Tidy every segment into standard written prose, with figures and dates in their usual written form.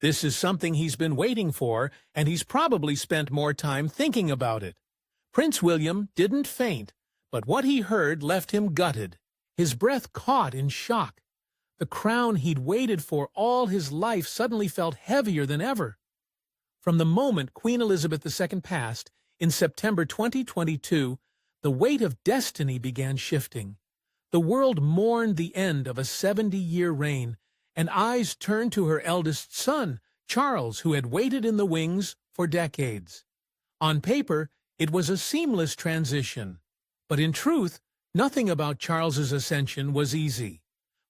This is something he's been waiting for, and he's probably spent more time thinking about it. Prince William didn't faint, but what he heard left him gutted, his breath caught in shock. The crown he'd waited for all his life suddenly felt heavier than ever. From the moment Queen Elizabeth II passed, in September 2022, the weight of destiny began shifting. The world mourned the end of a 70-year reign, and eyes turned to her eldest son, Charles, who had waited in the wings for decades. On paper, it was a seamless transition. But in truth, nothing about Charles's ascension was easy.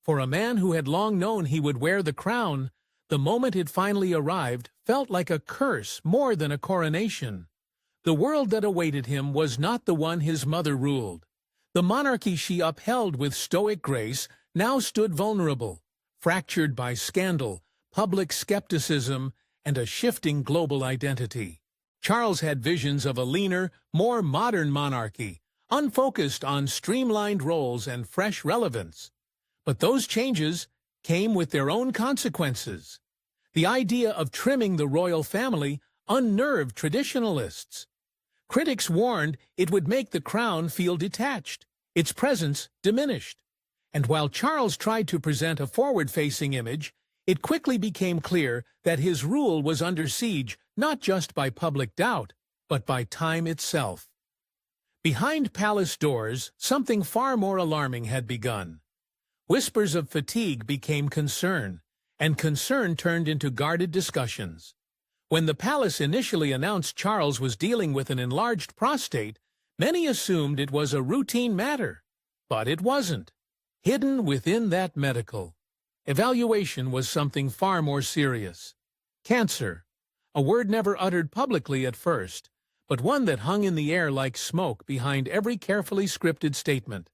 For a man who had long known he would wear the crown, the moment it finally arrived felt like a curse more than a coronation. The world that awaited him was not the one his mother ruled. The monarchy she upheld with stoic grace now stood vulnerable, fractured by scandal, public skepticism, and a shifting global identity. Charles had visions of a leaner, more modern monarchy, unfocused on streamlined roles and fresh relevance. But those changes came with their own consequences. The idea of trimming the royal family unnerved traditionalists. Critics warned it would make the crown feel detached, its presence diminished. And while Charles tried to present a forward-facing image, it quickly became clear that his rule was under siege not just by public doubt, but by time itself. Behind palace doors, something far more alarming had begun. Whispers of fatigue became concern, and concern turned into guarded discussions. When the palace initially announced Charles was dealing with an enlarged prostate, many assumed it was a routine matter. But it wasn't. Hidden within that medical evaluation was something far more serious. Cancer, a word never uttered publicly at first, but one that hung in the air like smoke behind every carefully scripted statement.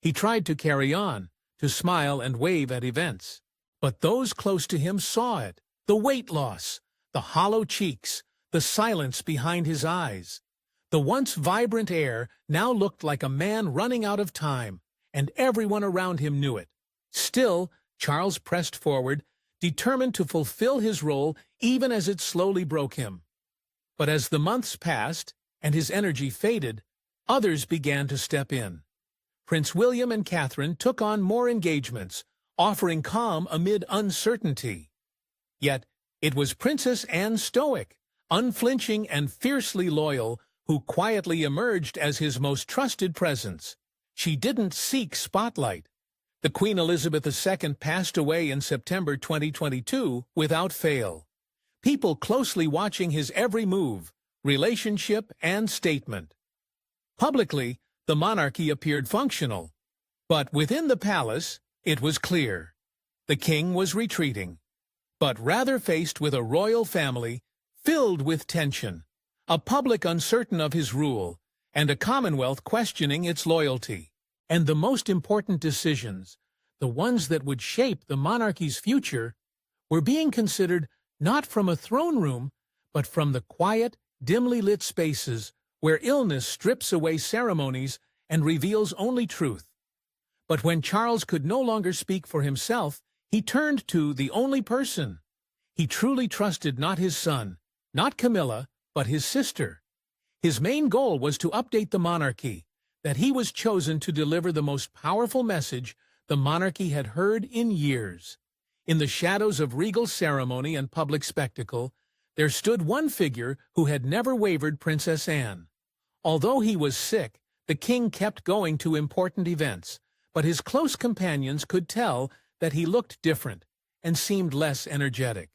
He tried to carry on, to smile and wave at events. But those close to him saw it, the weight loss, the hollow cheeks, the silence behind his eyes. The once vibrant air now looked like a man running out of time, and everyone around him knew it. Still, Charles pressed forward, determined to fulfill his role even as it slowly broke him. But as the months passed and his energy faded, others began to step in. Prince William and Catherine took on more engagements, offering calm amid uncertainty. Yet, it was Princess Anne stoic, unflinching and fiercely loyal, who quietly emerged as his most trusted presence. She didn't seek spotlight. The Queen Elizabeth II passed away in September 2022 without fail. People closely watching his every move, relationship, and statement. Publicly, the monarchy appeared functional, but within the palace, it was clear. The king was retreating, but rather faced with a royal family filled with tension, a public uncertain of his rule, and a commonwealth questioning its loyalty. And the most important decisions, the ones that would shape the monarchy's future, were being considered not from a throne room, but from the quiet, dimly lit spaces where illness strips away ceremonies and reveals only truth. But when Charles could no longer speak for himself, he turned to the only person he truly trusted, not his son, not Camilla, but his sister. His main goal was to update the monarchy, that he was chosen to deliver the most powerful message the monarchy had heard in years. In the shadows of regal ceremony and public spectacle, there stood one figure who had never wavered: Princess Anne. Although he was sick, the king kept going to important events, but his close companions could tell that he looked different and seemed less energetic.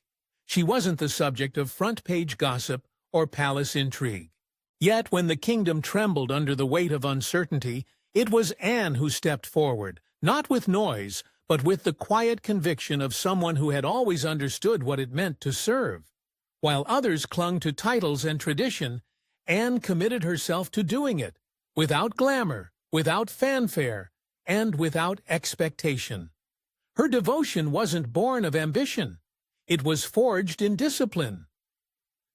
She wasn't the subject of front-page gossip or palace intrigue. Yet when the kingdom trembled under the weight of uncertainty, it was Anne who stepped forward, not with noise, but with the quiet conviction of someone who had always understood what it meant to serve. While others clung to titles and tradition, Anne committed herself to doing it, without glamour, without fanfare, and without expectation. Her devotion wasn't born of ambition. It was forged in discipline.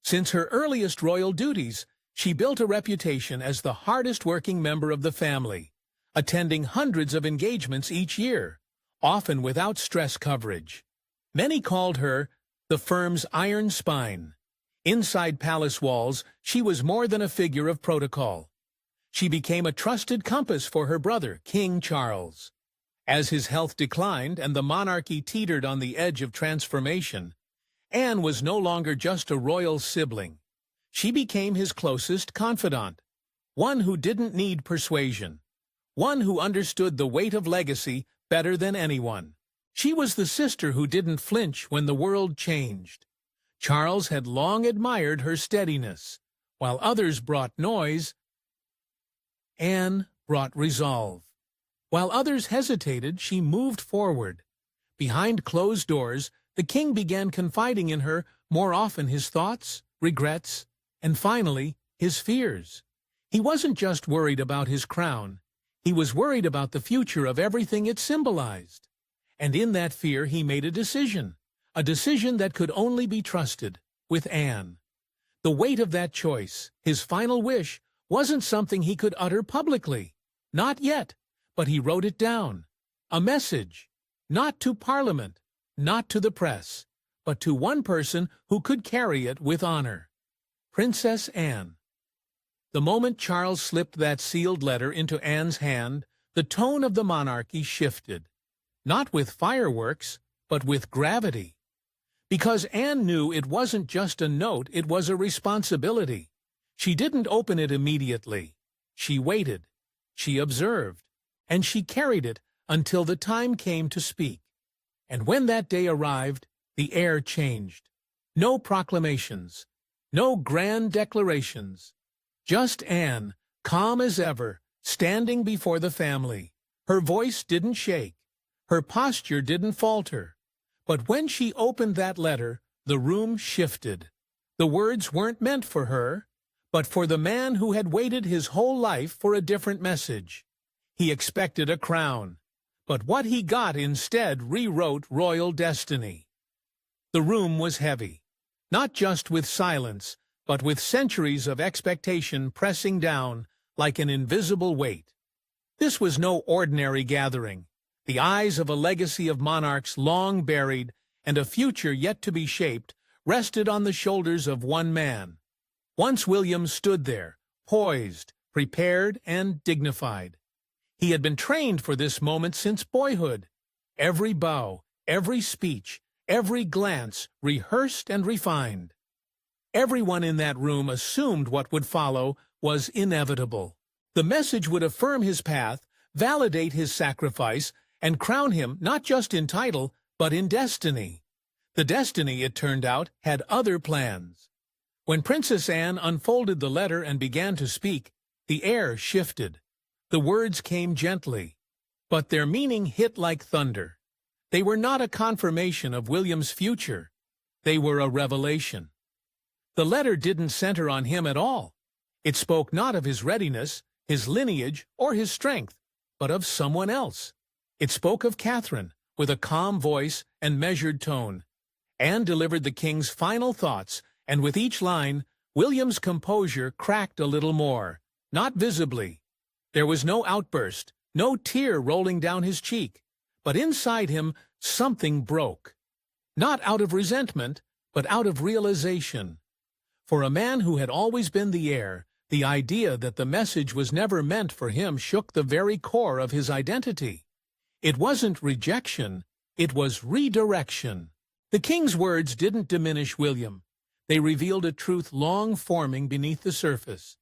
Since her earliest royal duties, she built a reputation as the hardest-working member of the family, attending hundreds of engagements each year, often without stress coverage. Many called her the firm's iron spine. Inside palace walls, she was more than a figure of protocol. She became a trusted compass for her brother, King Charles. As his health declined and the monarchy teetered on the edge of transformation, Anne was no longer just a royal sibling. She became his closest confidant, one who didn't need persuasion, one who understood the weight of legacy better than anyone. She was the sister who didn't flinch when the world changed. Charles had long admired her steadiness. While others brought noise, Anne brought resolve. While others hesitated, she moved forward. Behind closed doors, the king began confiding in her more often his thoughts, regrets, and finally, his fears. He wasn't just worried about his crown. He was worried about the future of everything it symbolized. And in that fear, he made a decision that could only be trusted, with Anne. The weight of that choice, his final wish, wasn't something he could utter publicly. Not yet, but he wrote it down. A message, not to Parliament, not to the press, but to one person who could carry it with honor. Princess Anne. The moment Charles slipped that sealed letter into Anne's hand, the tone of the monarchy shifted. Not with fireworks, but with gravity. Because Anne knew it wasn't just a note, it was a responsibility. She didn't open it immediately. She waited, she observed, and she carried it until the time came to speak. And when that day arrived, the air changed. No proclamations, no grand declarations. Just Anne, calm as ever, standing before the family. Her voice didn't shake. Her posture didn't falter. But when she opened that letter, the room shifted. The words weren't meant for her, but for the man who had waited his whole life for a different message. He expected a crown, but what he got instead rewrote royal destiny. The room was heavy, not just with silence, but with centuries of expectation pressing down like an invisible weight. This was no ordinary gathering. The eyes of a legacy of monarchs long buried and a future yet to be shaped rested on the shoulders of one man. Once William stood there, poised, prepared, and dignified. He had been trained for this moment since boyhood. Every bow, every speech, every glance rehearsed and refined. Everyone in that room assumed what would follow was inevitable. The message would affirm his path, validate his sacrifice, and crown him not just in title, but in destiny. The destiny, it turned out, had other plans. When Princess Anne unfolded the letter and began to speak, the air shifted. The words came gently, but their meaning hit like thunder. They were not a confirmation of William's future. They were a revelation. The letter didn't center on him at all. It spoke not of his readiness, his lineage, or his strength, but of someone else. It spoke of Catherine, with a calm voice and measured tone. Anne delivered the king's final thoughts, and with each line, William's composure cracked a little more, not visibly. There was no outburst, no tear rolling down his cheek, but inside him something broke. Not out of resentment, but out of realization. For a man who had always been the heir, the idea that the message was never meant for him shook the very core of his identity. It wasn't rejection, it was redirection. The king's words didn't diminish William. They revealed a truth long forming beneath the surface.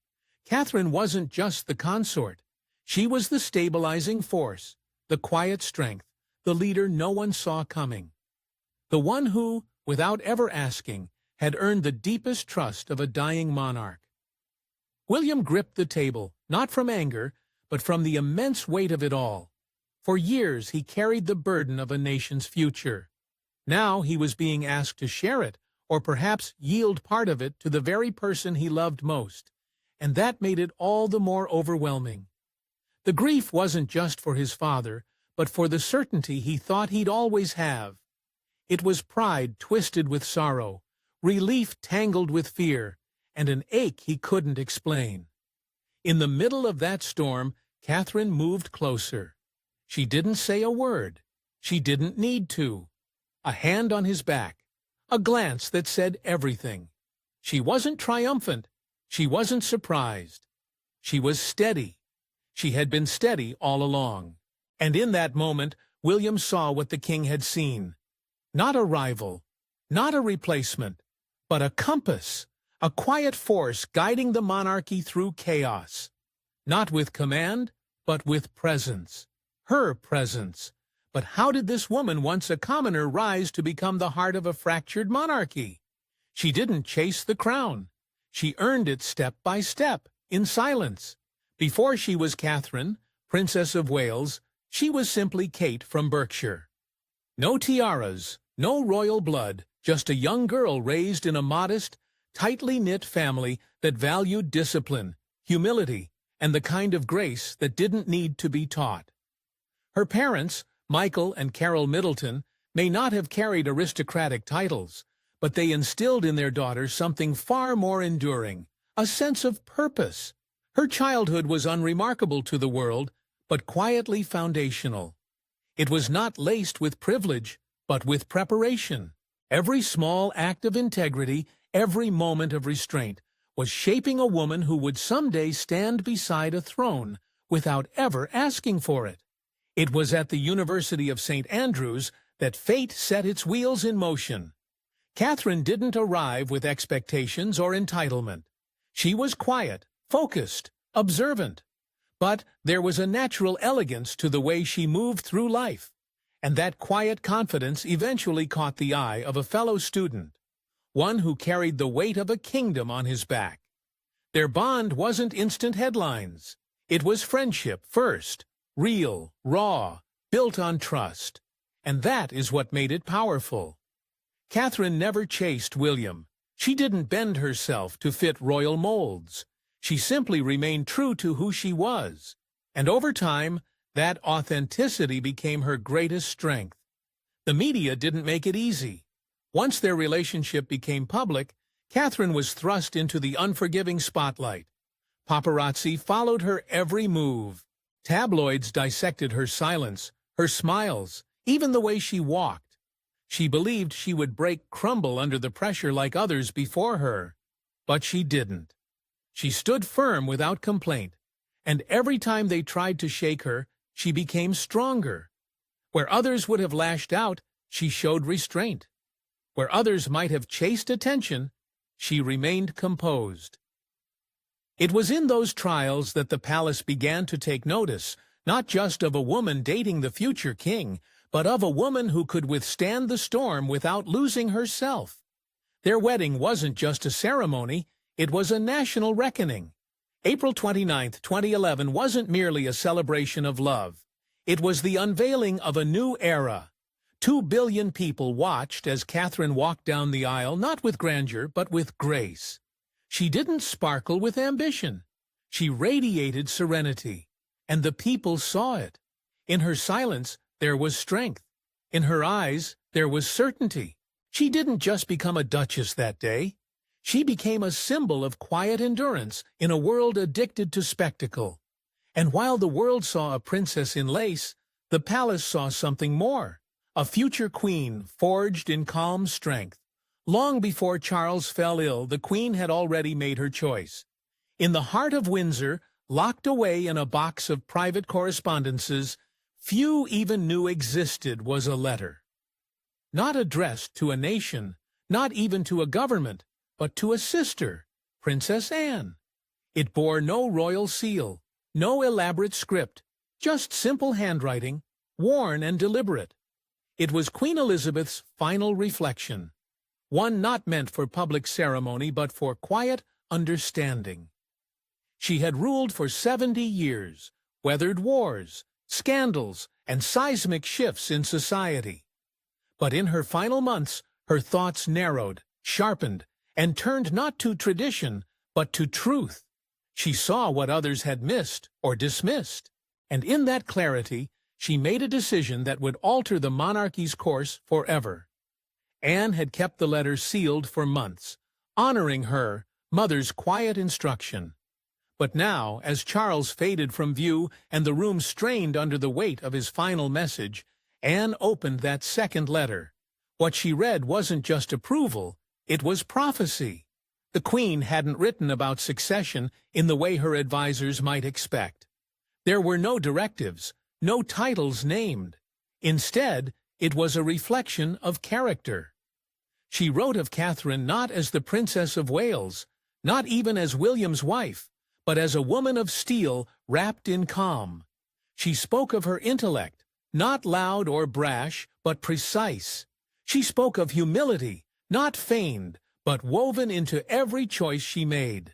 Catherine wasn't just the consort. She was the stabilizing force, the quiet strength, the leader no one saw coming. The one who, without ever asking, had earned the deepest trust of a dying monarch. William gripped the table, not from anger, but from the immense weight of it all. For years he carried the burden of a nation's future. Now he was being asked to share it, or perhaps yield part of it to the very person he loved most, and that made it all the more overwhelming. The grief wasn't just for his father, but for the certainty he thought he'd always have. It was pride twisted with sorrow, relief tangled with fear, and an ache he couldn't explain. In the middle of that storm, Catherine moved closer. She didn't say a word. She didn't need to. A hand on his back, a glance that said everything. She wasn't triumphant. She wasn't surprised. She was steady. She had been steady all along. And in that moment, William saw what the king had seen. Not a rival, not a replacement, but a compass, a quiet force guiding the monarchy through chaos. Not with command, but with presence. Her presence. But how did this woman, once a commoner, rise to become the heart of a fractured monarchy? She didn't chase the crown. She earned it step by step, in silence. Before she was Catherine, Princess of Wales, she was simply Kate from Berkshire. No tiaras, no royal blood, just a young girl raised in a modest, tightly knit family that valued discipline, humility, and the kind of grace that didn't need to be taught. Her parents, Michael and Carol Middleton, may not have carried aristocratic titles, but they instilled in their daughter something far more enduring, a sense of purpose. Her childhood was unremarkable to the world, but quietly foundational. It was not laced with privilege, but with preparation. Every small act of integrity, every moment of restraint, was shaping a woman who would someday stand beside a throne without ever asking for it. It was at the University of St. Andrews that fate set its wheels in motion. Catherine didn't arrive with expectations or entitlement. She was quiet, focused, observant. But there was a natural elegance to the way she moved through life, and that quiet confidence eventually caught the eye of a fellow student, one who carried the weight of a kingdom on his back. Their bond wasn't instant headlines. It was friendship first, real, raw, built on trust. And that is what made it powerful. Catherine never chased William. She didn't bend herself to fit royal molds. She simply remained true to who she was. And over time, that authenticity became her greatest strength. The media didn't make it easy. Once their relationship became public, Catherine was thrust into the unforgiving spotlight. Paparazzi followed her every move. Tabloids dissected her silence, her smiles, even the way she walked. She believed she would crumble under the pressure like others before her. But she didn't. She stood firm without complaint, and every time they tried to shake her, she became stronger. Where others would have lashed out, she showed restraint. Where others might have chased attention, she remained composed. It was in those trials that the palace began to take notice, not just of a woman dating the future king, but of a woman who could withstand the storm without losing herself. Their wedding wasn't just a ceremony, it was a national reckoning. April 29, 2011 wasn't merely a celebration of love. It was the unveiling of a new era. 2 billion people watched as Catherine walked down the aisle, not with grandeur, but with grace. She didn't sparkle with ambition. She radiated serenity, and the people saw it. In her silence, there was strength. In her eyes, there was certainty. She didn't just become a duchess that day. She became a symbol of quiet endurance in a world addicted to spectacle. And while the world saw a princess in lace, the palace saw something more. A future queen forged in calm strength. Long before Charles fell ill, the queen had already made her choice. In the heart of Windsor, locked away in a box of private correspondences, few even knew existed, was a letter. Not addressed to a nation, not even to a government, but to a sister, Princess Anne. It bore no royal seal, no elaborate script, just simple handwriting, worn and deliberate. It was Queen Elizabeth's final reflection, one not meant for public ceremony but for quiet understanding. She had ruled for 70 years, weathered wars, scandals, and seismic shifts in society. But in her final months, her thoughts narrowed, sharpened, and turned not to tradition, but to truth. She saw what others had missed or dismissed, and in that clarity, she made a decision that would alter the monarchy's course forever. Anne had kept the letter sealed for months, honoring her, mother's quiet instruction. But now, as Charles faded from view and the room strained under the weight of his final message, Anne opened that second letter. What she read wasn't just approval, it was prophecy. The Queen hadn't written about succession in the way her advisers might expect. There were no directives, no titles named. Instead, it was a reflection of character. She wrote of Catherine not as the Princess of Wales, not even as William's wife, but as a woman of steel wrapped in calm. She spoke of her intellect, not loud or brash, but precise. She spoke of humility, not feigned, but woven into every choice she made.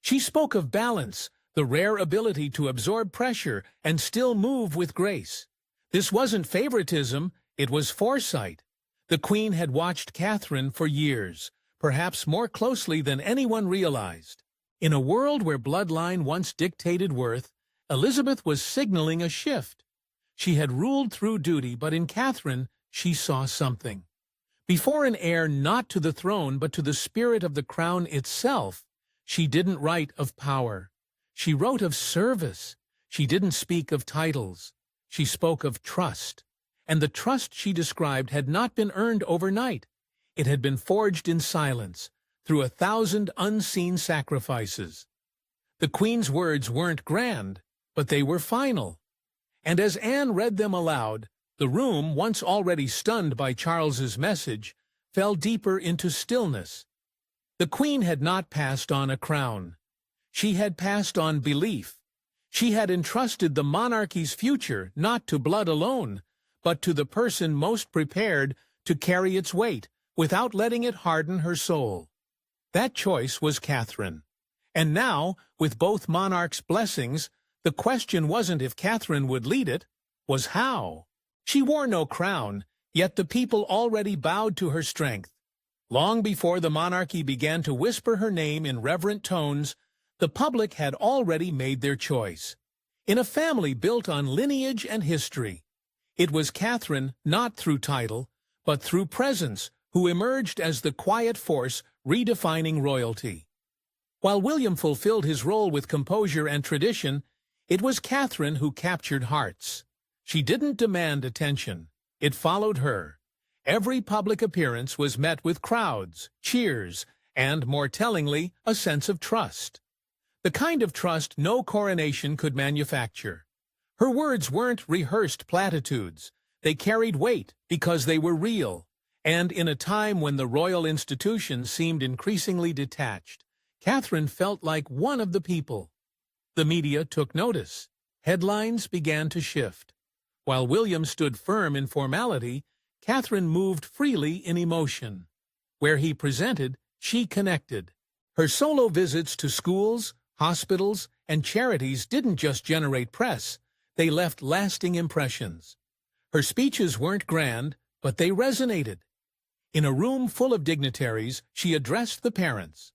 She spoke of balance, the rare ability to absorb pressure and still move with grace. This wasn't favoritism, it was foresight. The Queen had watched Catherine for years, perhaps more closely than anyone realized. In a world where bloodline once dictated worth, Elizabeth was signaling a shift. She had ruled through duty, but in Catherine she saw something. Before an heir not to the throne but to the spirit of the crown itself, she didn't write of power. She wrote of service. She didn't speak of titles. She spoke of trust. And the trust she described had not been earned overnight. It had been forged in silence, through 1,000 unseen sacrifices. The Queen's words weren't grand, but they were final. And as Anne read them aloud, the room, once already stunned by Charles's message, fell deeper into stillness. The Queen had not passed on a crown. She had passed on belief. She had entrusted the monarchy's future not to blood alone, but to the person most prepared to carry its weight without letting it harden her soul. That choice was Catherine. And now, with both monarchs' blessings, the question wasn't if Catherine would lead it, was how. She wore no crown, yet the people already bowed to her strength. Long before the monarchy began to whisper her name in reverent tones, the public had already made their choice. In a family built on lineage and history, it was Catherine, not through title, but through presence, who emerged as the quiet force redefining royalty. While William fulfilled his role with composure and tradition, it was Catherine who captured hearts. She didn't demand attention. It followed her. Every public appearance was met with crowds, cheers, and, more tellingly, a sense of trust. The kind of trust no coronation could manufacture. Her words weren't rehearsed platitudes. They carried weight because they were real. And in a time when the royal institution seemed increasingly detached, Catherine felt like one of the people. The media took notice. Headlines began to shift. While William stood firm in formality, Catherine moved freely in emotion. Where he presented, she connected. Her solo visits to schools, hospitals, and charities didn't just generate press. They left lasting impressions. Her speeches weren't grand, but they resonated. In a room full of dignitaries, she addressed the parents.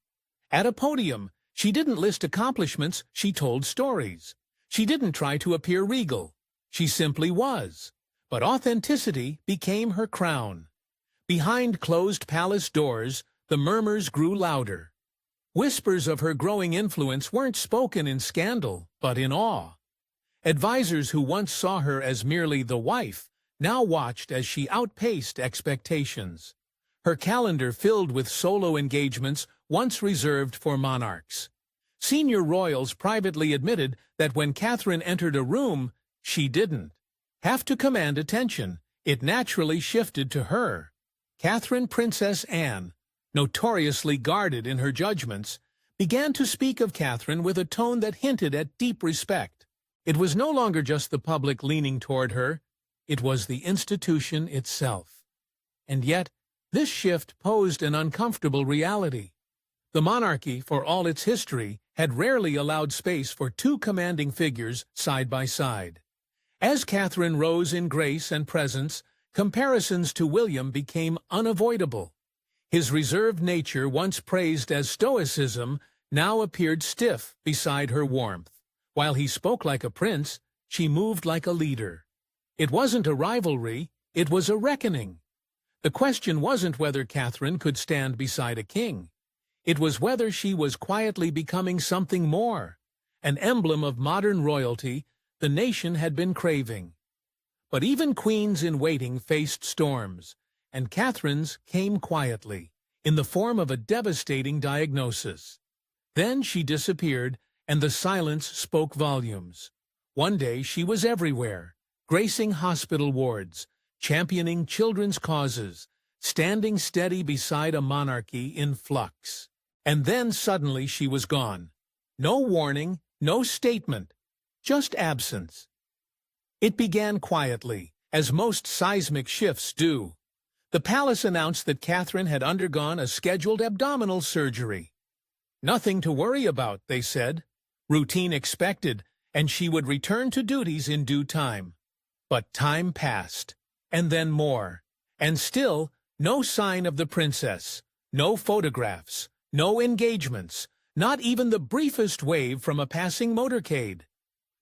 At a podium, she didn't list accomplishments, she told stories. She didn't try to appear regal. She simply was. But authenticity became her crown. Behind closed palace doors, the murmurs grew louder. Whispers of her growing influence weren't spoken in scandal, but in awe. Advisers who once saw her as merely the wife now watched as she outpaced expectations. Her calendar filled with solo engagements once reserved for monarchs. Senior royals privately admitted that when Catherine entered a room, she didn't have to command attention. It naturally shifted to her. Catherine Princess Anne, notoriously guarded in her judgments, began to speak of Catherine with a tone that hinted at deep respect. It was no longer just the public leaning toward her, it was the institution itself. And yet, this shift posed an uncomfortable reality. The monarchy, for all its history, had rarely allowed space for two commanding figures side by side. As Catherine rose in grace and presence, comparisons to William became unavoidable. His reserved nature, once praised as stoicism, now appeared stiff beside her warmth. While he spoke like a prince, she moved like a leader. It wasn't a rivalry, it was a reckoning. The question wasn't whether Catherine could stand beside a king. It was whether she was quietly becoming something more, an emblem of modern royalty the nation had been craving. But even queens in waiting faced storms. and Catherine's came quietly, in the form of a devastating diagnosis. Then she disappeared, and the silence spoke volumes. One day she was everywhere, gracing hospital wards, championing children's causes, standing steady beside a monarchy in flux. And then suddenly she was gone. No warning, no statement, just absence. It began quietly, as most seismic shifts do. The palace announced that Catherine had undergone a scheduled abdominal surgery. Nothing to worry about, they said. Routine expected, and she would return to duties in due time. But time passed, and then more, and still no sign of the princess, no photographs, no engagements, not even the briefest wave from a passing motorcade.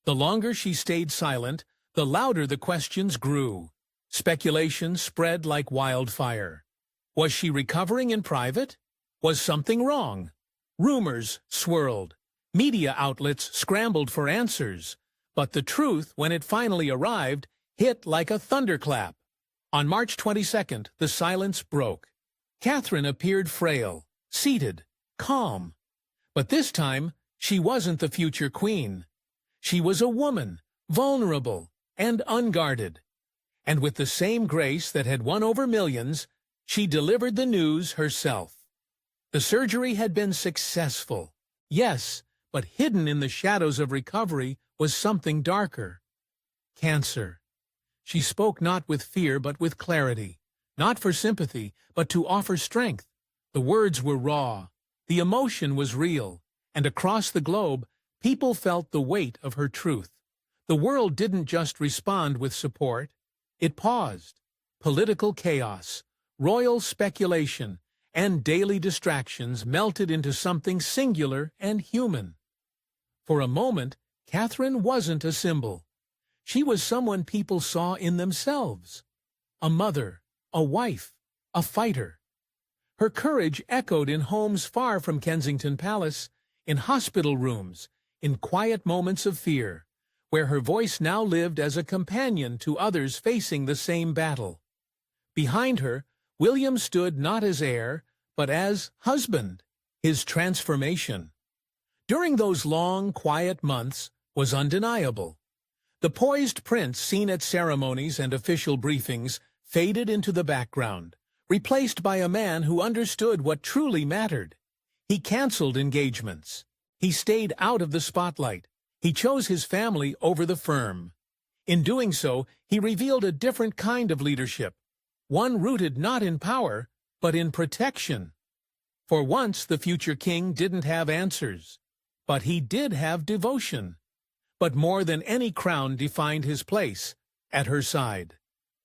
The longer she stayed silent, the louder the questions grew. Speculation spread like wildfire. Was she recovering in private? Was something wrong? Rumors swirled. Media outlets scrambled for answers. But the truth, when it finally arrived, hit like a thunderclap. On March 22nd, the silence broke. Catherine appeared frail, seated, calm. But this time, she wasn't the future queen. She was a woman, vulnerable and unguarded. And with the same grace that had won over millions, she delivered the news herself. The surgery had been successful. Yes, but hidden in the shadows of recovery was something darker. Cancer. She spoke not with fear but with clarity, not for sympathy, but to offer strength. The words were raw, the emotion was real, and across the globe, people felt the weight of her truth. The world didn't just respond with support, it paused. Political chaos, royal speculation, and daily distractions melted into something singular and human. For a moment, Catherine wasn't a symbol. She was someone people saw in themselves. A mother, a wife, a fighter. Her courage echoed in homes far from Kensington Palace, in hospital rooms, in quiet moments of fear, where her voice now lived as a companion to others facing the same battle. Behind her, William stood not as heir, but as husband, his transformation. During those long, quiet months was undeniable. The poised prince seen at ceremonies and official briefings faded into the background, replaced by a man who understood what truly mattered. He canceled engagements. He stayed out of the spotlight. He chose his family over the firm. In doing so, he revealed a different kind of leadership, one rooted not in power, but in protection. For once, the future king didn't have answers, but he did have devotion. But more than any crown defined his place, at her side.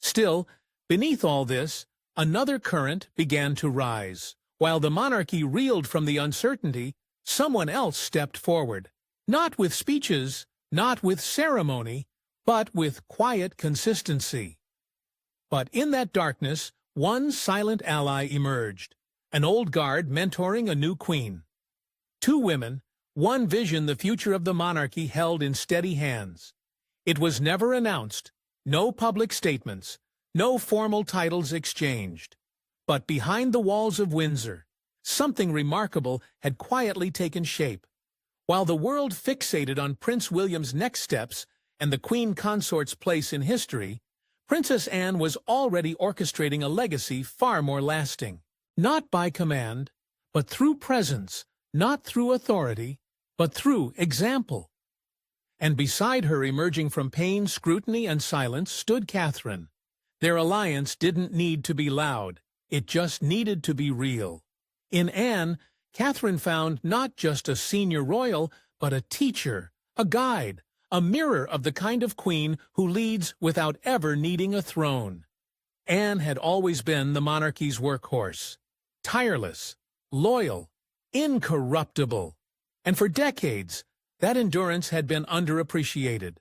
Still, beneath all this, another current began to rise. While the monarchy reeled from the uncertainty, someone else stepped forward. Not with speeches, not with ceremony, but with quiet consistency. But in that darkness, one silent ally emerged, an old guard mentoring a new queen. Two women, one vision the future of the monarchy held in steady hands. It was never announced, no public statements, no formal titles exchanged. But behind the walls of Windsor, something remarkable had quietly taken shape. While the world fixated on Prince William's next steps and the Queen Consort's place in history, Princess Anne was already orchestrating a legacy far more lasting. Not by command, but through presence, not through authority, but through example. And beside her, emerging from pain, scrutiny, and silence, stood Catherine. Their alliance didn't need to be loud, it just needed to be real. In Anne, Catherine found not just a senior royal, but a teacher, a guide, a mirror of the kind of queen who leads without ever needing a throne. Anne had always been the monarchy's workhorse, tireless, loyal, incorruptible. And for decades, that endurance had been underappreciated.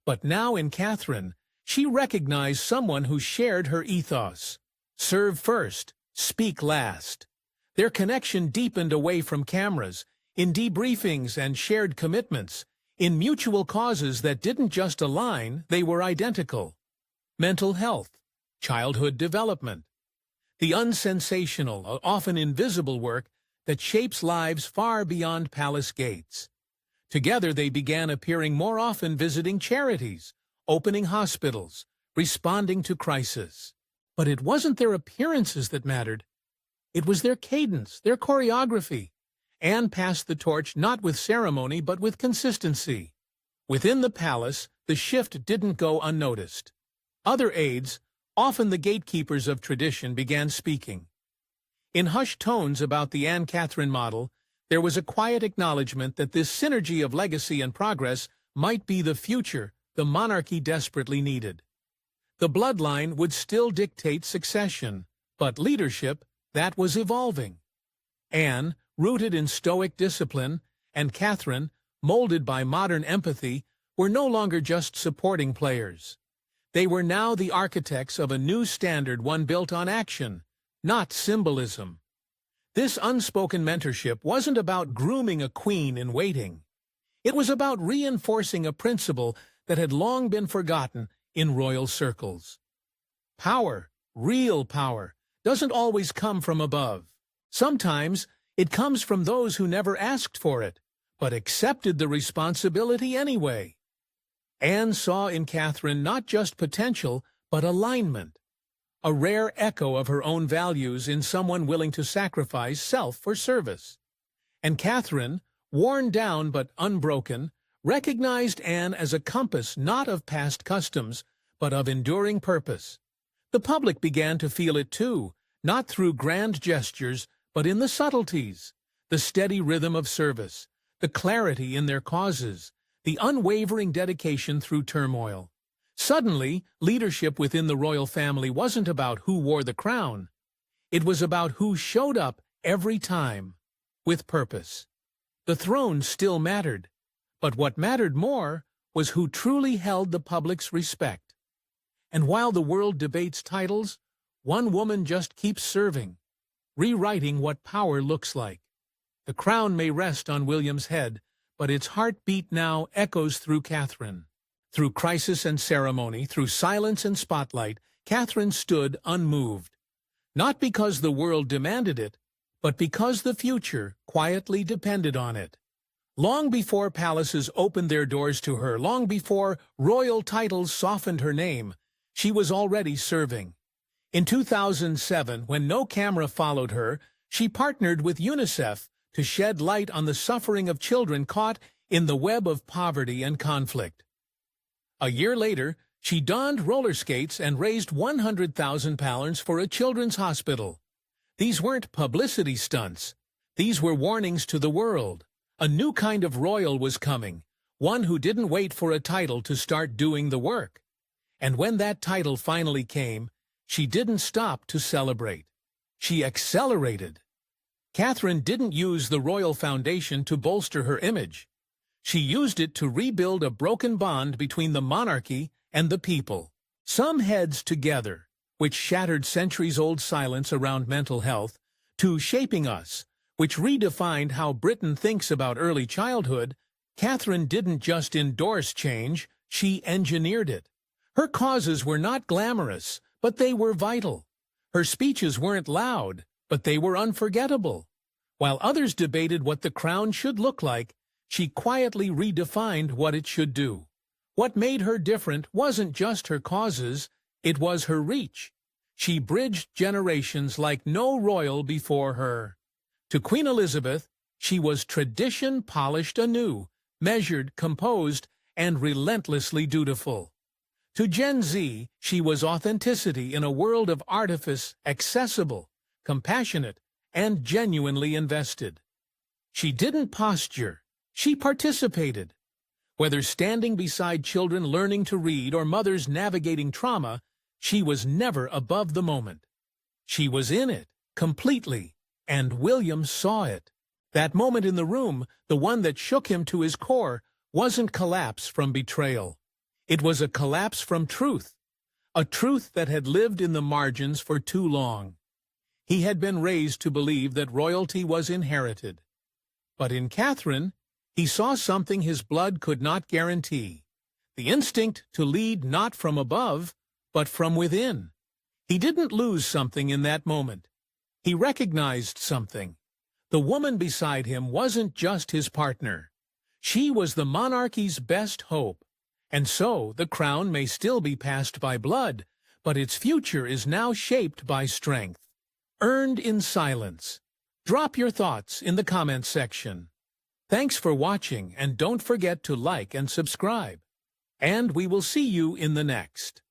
But now in Catherine, she recognized someone who shared her ethos. Serve first, speak last. Their connection deepened away from cameras, in debriefings and shared commitments, in mutual causes that didn't just align, they were identical. Mental health, childhood development, the unsensational, often invisible work that shapes lives far beyond palace gates. Together they began appearing more often, visiting charities, opening hospitals, responding to crisis. But it wasn't their appearances that mattered. It was their cadence, their choreography. Anne passed the torch not with ceremony but with consistency. Within the palace, the shift didn't go unnoticed. Other aides, often the gatekeepers of tradition, began speaking. In hushed tones about the Anne Catherine model, there was a quiet acknowledgement that this synergy of legacy and progress might be the future the monarchy desperately needed. The bloodline would still dictate succession, but leadership, that was evolving. Anne, rooted in stoic discipline, and Catherine, molded by modern empathy, were no longer just supporting players. They were now the architects of a new standard, one built on action, not symbolism. This unspoken mentorship wasn't about grooming a queen in waiting. It was about reinforcing a principle that had long been forgotten in royal circles. Power, real power, doesn't always come from above. Sometimes it comes from those who never asked for it, but accepted the responsibility anyway. Anne saw in Catherine not just potential, but alignment, a rare echo of her own values in someone willing to sacrifice self for service. And Catherine, worn down but unbroken, recognized Anne as a compass not of past customs, but of enduring purpose. The public began to feel it too, not through grand gestures, but in the subtleties, the steady rhythm of service, the clarity in their causes, the unwavering dedication through turmoil. Suddenly, leadership within the royal family wasn't about who wore the crown. It was about who showed up every time, with purpose. The throne still mattered, but what mattered more was who truly held the public's respect. And while the world debates titles, one woman just keeps serving, rewriting what power looks like. The crown may rest on William's head, but its heartbeat now echoes through Catherine. Through crisis and ceremony, through silence and spotlight, Catherine stood unmoved. Not because the world demanded it, but because the future quietly depended on it. Long before palaces opened their doors to her, long before royal titles softened her name, she was already serving. In 2007, when no camera followed her, she partnered with UNICEF to shed light on the suffering of children caught in the web of poverty and conflict. A year later, she donned roller skates and raised £100,000 for a children's hospital. These weren't publicity stunts. These were warnings to the world. A new kind of royal was coming, one who didn't wait for a title to start doing the work. And when that title finally came, she didn't stop to celebrate. She accelerated. Catherine didn't use the royal foundation to bolster her image. She used it to rebuild a broken bond between the monarchy and the people. Some heads together, which shattered centuries-old silence around mental health, to Shaping Us, which redefined how Britain thinks about early childhood. Catherine didn't just endorse change, she engineered it. Her causes were not glamorous, but they were vital. Her speeches weren't loud, but they were unforgettable. While others debated what the crown should look like, she quietly redefined what it should do. What made her different wasn't just her causes, it was her reach. She bridged generations like no royal before her. To Queen Elizabeth, she was tradition polished anew, measured, composed, and relentlessly dutiful. To Gen Z, she was authenticity in a world of artifice, accessible, compassionate, and genuinely invested. She didn't posture, she participated. Whether standing beside children learning to read or mothers navigating trauma, she was never above the moment. She was in it, completely, and William saw it. That moment in the room, the one that shook him to his core, wasn't collapse from betrayal. It was a collapse from truth, a truth that had lived in the margins for too long. He had been raised to believe that royalty was inherited. But in Catherine, he saw something his blood could not guarantee, the instinct to lead not from above, but from within. He didn't lose something in that moment. He recognized something. The woman beside him wasn't just his partner. She was the monarchy's best hope. And so the crown may still be passed by blood, but its future is now shaped by strength, earned in silence. Drop your thoughts in the comments section. Thanks for watching, and don't forget to like and subscribe. And we will see you in the next.